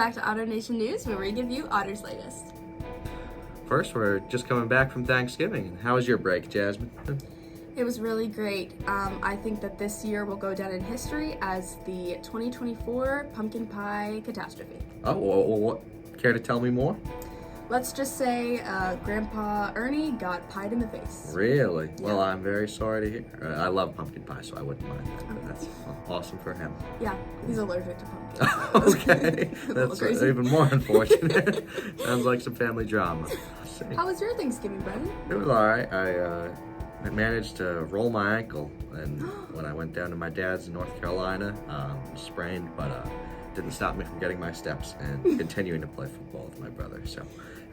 back to Otter Nation News, where we give you Otter's latest. First, we're just coming back from Thanksgiving. How was your break, Jasmine? It was really great. I think that this year will go down in history as the 2024 pumpkin pie catastrophe. Oh, what? Care to tell me more? Let's just say Grandpa Ernie got pied in the face. Really? Yeah. Well, I'm very sorry to hear. I love pumpkin pie, so I wouldn't mind that. But that's awesome for him. Yeah, he's allergic to pumpkin. Okay, that's even more unfortunate. Sounds like some family drama. How was your Thanksgiving, Brendan? It was all right. I managed to roll my ankle, and when I went down to my dad's in North Carolina, sprained, but didn't stop me from getting my steps and continuing to play football with my brother. So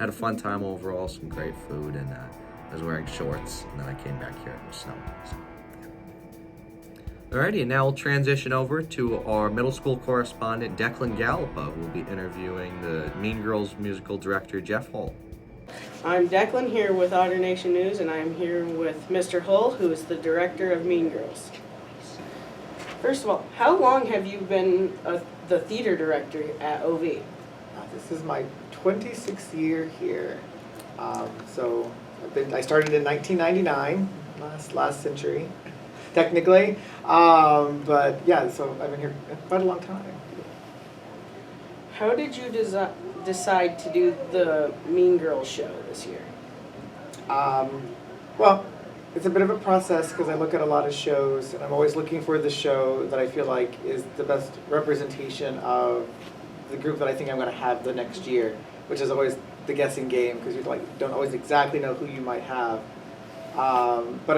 had a fun time overall, some great food, and I was wearing shorts, and then I came back here and it was snowing. So, yeah. Alrighty, and now we'll transition over to our middle school correspondent, Declan Gallipa, who will be interviewing the Mean Girls musical director, Jeff Hull. I'm Declan here with Otter Nation News, and I'm here with Mr. Hull, who is the director of Mean Girls. First of all, how long have you been the theater director at OV? This is my 26th year here. So I started in 1999, last century, technically. But yeah, so I've been here quite a long time. How did you decide to do the Mean Girls show this year? Well, it's a bit of a process because I look at a lot of shows and I'm always looking for the show that I feel like is the best representation of the group that I think I'm going to have the next year, which is always the guessing game because you don't always exactly know who you might have. But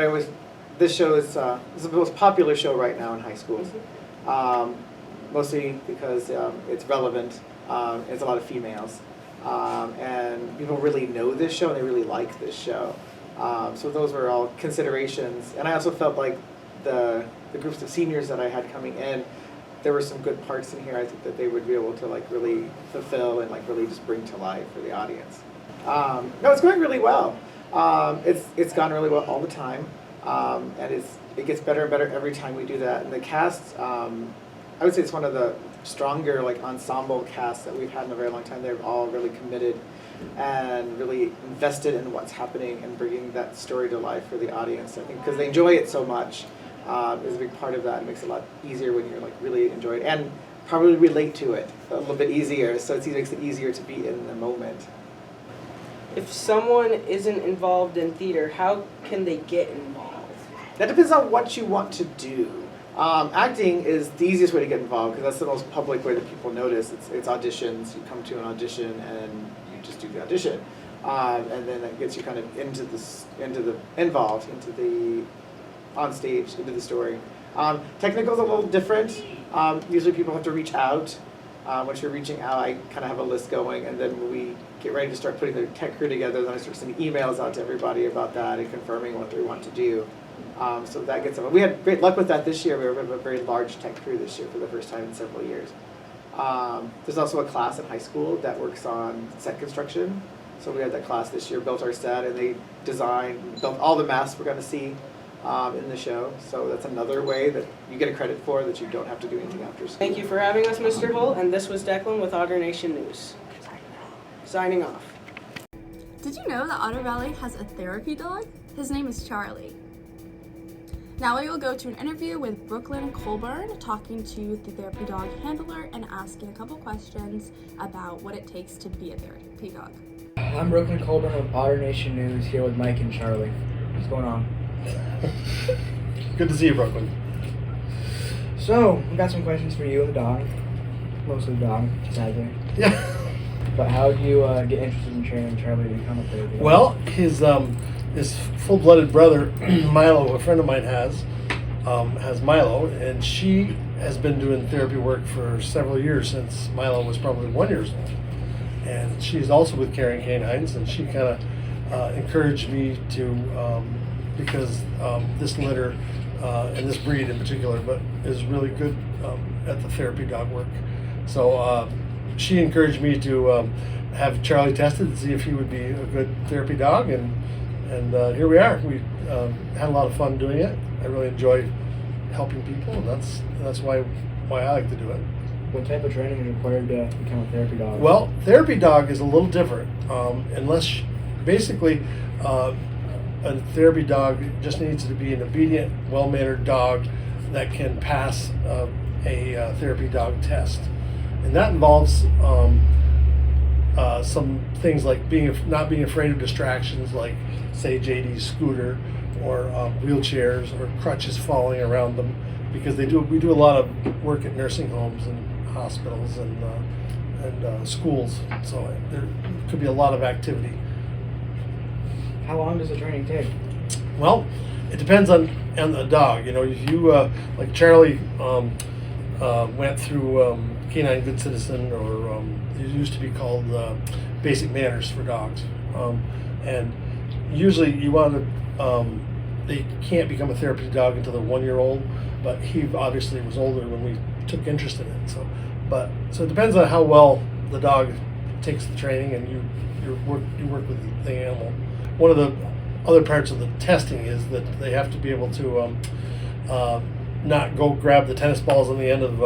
this show is the most popular show right now in high schools, mostly because it's relevant. It's a lot of females, and people really know this show and they really like this show. So those were all considerations, and I also felt like the groups of seniors that I had coming in, there were some good parts in here. I think that they would be able to really fulfill and really just bring to life for the audience. No, it's going really well. It's gone really well all the time, and it gets better and better every time we do that. And the cast, I would say it's one of the stronger ensemble casts that we've had in a very long time. They're all really committed and really invested in what's happening and bringing that story to life for the audience. I think because they enjoy it so much is a big part of that. It makes it a lot easier when you're really enjoy it and probably relate to it a little bit easier. So it makes it easier to be in the moment. If someone isn't involved in theater, how can they get involved? That depends on what you want to do. Acting is the easiest way to get involved because that's the most public way that people notice. It's auditions. You come to an audition and you just do the audition, and then that gets you kind of into the on stage, into the story. Technical is a little different. Usually people have to reach out. Once you're reaching out, I kind of have a list going, and then when we get ready to start putting the tech crew together, then I start sending emails out to everybody about that and confirming what they want to do. So that gets them. We had great luck with that this year. We have a very large tech crew this year for the first time in several years. There's also a class in high school that works on set construction. So we had that class this year, built our set, and they built all the masks we're going to see in the show. So that's another way that you get a credit for that you don't have to do anything after school. Thank you for having us, Mr. Hull, and this was Declan with Otter Nation News. Signing off. Did you know that Otter Valley has a therapy dog? His name is Charlie. Now we will go to an interview with Brooklyn Colburn, talking to the therapy dog handler and asking a couple questions about what it takes to be a therapy dog. I'm Brooklyn Colburn with Otter Nation News, here with Mike and Charlie. What's going on? Good to see you, Brooklyn. So, we got some questions for you and the dog. Mostly the dog, sadly. Yeah. But how did you get interested in training Charlie to become a therapy dog? Well, his full-blooded brother, Milo, a friend of mine has Milo, and she has been doing therapy work for several years, since Milo was probably 1 year old. And she's also with Caring Canines, and she kind of encouraged me to, because this litter, and this breed in particular, but is really good at the therapy dog work. So she encouraged me to have Charlie tested to see if he would be a good therapy dog, and here we are. We had a lot of fun doing it. I really enjoy helping people, and that's why I like to do it. What type of training is required to become a therapy dog? Well, therapy dog is a little different. Basically, a therapy dog just needs to be an obedient, well-mannered dog that can pass a therapy dog test, and that involves some things like not being afraid of distractions, like say JD's scooter or wheelchairs or crutches falling around them, because we do a lot of work at nursing homes and hospitals and schools, so there could be a lot of activity. How long does the training take? Well, it depends on the dog. You know, if you like Charlie went through Canine Good Citizen, or it used to be called Basic Manners for Dogs, and usually you want to. They can't become a therapy dog until they're 1 year old, but he obviously was older when we took interest in it. So it depends on how well the dog takes the training, and you work with the animal. One of the other parts of the testing is that they have to be able to not go grab the tennis balls on the end of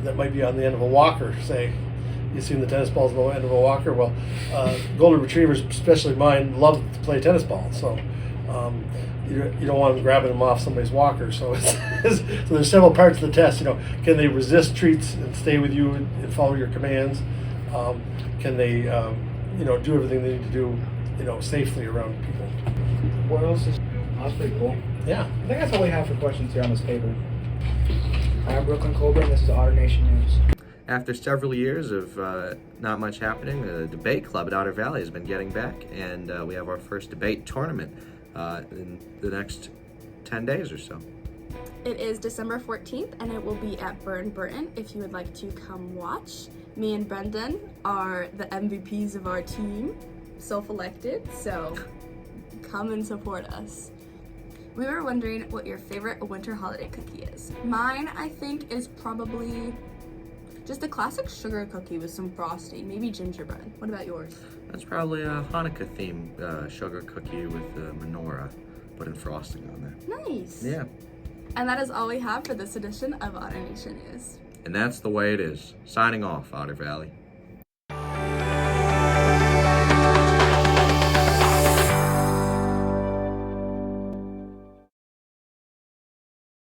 that might be on the end of a walker. Say, you've seen the tennis balls on the end of a walker. Well, golden retrievers, especially mine, love to play tennis ball. So you don't want them grabbing them off somebody's walker. So so there's several parts of the test. You know, can they resist treats and stay with you and follow your commands? Can they do everything they need to do, safely around people? What else is... That's pretty cool. Yeah. I think that's all we have for questions here on this paper. I'm Brooklyn Colburn. This is Otter Nation News. After several years of not much happening, the debate club at Otter Valley has been getting back, and we have our first debate tournament in the next 10 days or so. It is December 14th, and it will be at Burton if you would like to come watch. Me and Brendan are the MVPs of our team, self-elected, so come and support us. We were wondering what your favorite winter holiday cookie is. Mine, I think, is probably just a classic sugar cookie with some frosting, maybe gingerbread. What about yours? That's probably a Hanukkah-themed sugar cookie with menorah, putting frosting on there. Nice. Yeah. And that is all we have for this edition of Otter Nation News. And that's the way it is. Signing off, Otter Valley.